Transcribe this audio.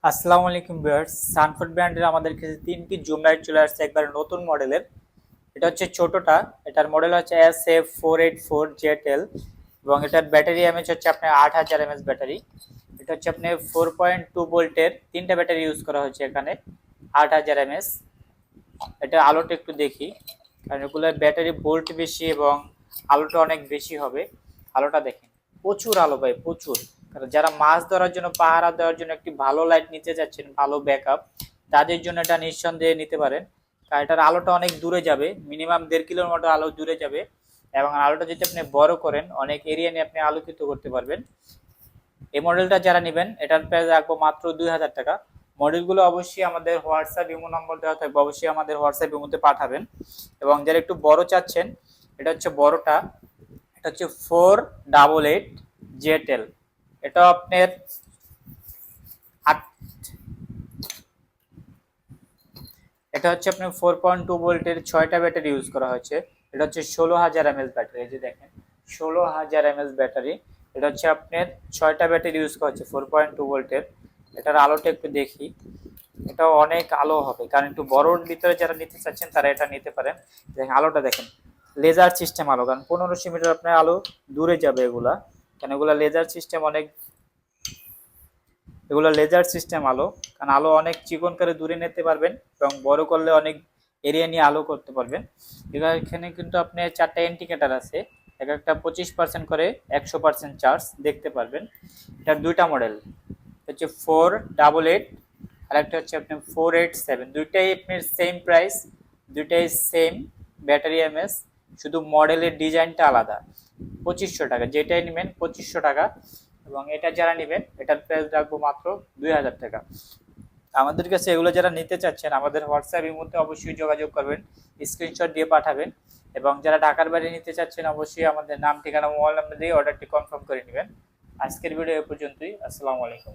আসসালামু আলাইকুম ভিউয়ার্স, সানফুড ব্র্যান্ডের আমাদের কাছে তিনটি জুম লাইট চলে আসছে একবার নতুন মডেলের। এটা হচ্ছে ছোটটা, এটার মডেল হচ্ছে SF484JTL এবং এটার ব্যাটারি এমএইচ হচ্ছে আপনার 8000 mAh ব্যাটারি। এটা হচ্ছে আপনার 4.2 ভোল্টের তিনটা ব্যাটারি ইউজ করা হয়েছে এখানে, 8000 mAh। এটা আলোটা একটু দেখি, কারণ এগুলোর ব্যাটারি ভোল্ট বেশি এবং আলোটা অনেক বেশি হবে। আলোটা দেখেন, প্রচুর আলো ভাই, প্রচুর। কারণ যারা মাছ ধরার জন্য, পাহারা দেওয়ার জন্য একটি ভালো লাইট নিতে যাচ্ছেন, ভালো ব্যাকআপ, তাদের জন্য এটা নিঃসন্দেহে নিতে পারেন। কারণ এটার আলোটা অনেক দূরে যাবে, মিনিমাম 1.5 কিলোর মতো আলো দূরে যাবে এবং আলোটা যদি আপনি বড় করেন, অনেক এরিয়া নিয়ে আপনি আলোকিত করতে পারবেন। এই মডেলটা যারা নেবেন, এটার প্রাইস রাখবো মাত্র 2000 টাকা। মডেলগুলো অবশ্যই আমাদের হোয়াটসঅ্যাপ ইমো নম্বর দেওয়া থাকবে, অবশ্যই আমাদের হোয়াটসঅ্যাপ ইমোতে পাঠাবেন। এবং যারা একটু বড় চাচ্ছেন, এটা হচ্ছে বড়টা, এটা হচ্ছে 488JTL। এটা আপনার এটা হচ্ছে আপনার 4.2 ভোল্টের 6টা ব্যাটারি ইউজ করা হয়েছে। এটা হচ্ছে 16,000 mAh ব্যাটারি, এই যে দেখেন 16,000 mAh ব্যাটারি। এটা হচ্ছে আপনার 6টা ব্যাটারি ইউজ করা হচ্ছে 4.2 ভোল্টের। এটার আলোটা একটু দেখি, এটা অনেক আলো হবে, কারণ একটু বড়োর ভিতরে যারা নিতে চাচ্ছেন তারা এটা নিতে পারেন। দেখেন আলোটা দেখেন, লেজার সিস্টেম আলো, কারণ 1500 মিটার আপনার আলো দূরে যাবে এগুলা, কারণ এগুলা লেজার সিস্টেম অনেক, এগুলো লেজার সিস্টেম আলো, কারণ আলো অনেক চিকন করে দূরে নিতে পারবেন এবং বড় করলে অনেক এরিয়া নিয়ে আলো করতে পারবেন। এখানে কিন্তু আপনার 4টা ইন্ডিকেটার আছে, এক একটা 25% করে 100% চার্জ দেখতে পারবেন। এটার দুইটা মডেল হচ্ছে 488 আর একটা হচ্ছে আপনার 487। দুইটাই আপনার সেম প্রাইস, দুইটাই সেম ব্যাটারি এমএস, শুধু মডেলের ডিজাইনটা আলাদা। 2500 টাকা, যেটাই নেবেন 2500 টাকা। এবং এটা যারা নেবেন, এটার প্রাইস রাখবো মাত্র 2000 টাকা। আমাদের কাছে এগুলো যারা নিতে চাচ্ছেন, আমাদের হোয়াটসঅ্যাপ এর মধ্যে অবশ্যই যোগাযোগ করবেন, স্ক্রিনশট দিয়ে পাঠাবেন। এবং যারা ঢাকার বাইরে নিতে চাচ্ছেন, অবশ্যই আমাদের নাম, ঠিকানা, মোবাইল নাম্বার দিয়ে অর্ডারটি কনফার্ম করে নেবেন। আজকের ভিডিও এ পর্যন্তই। আসসালামু আলাইকুম।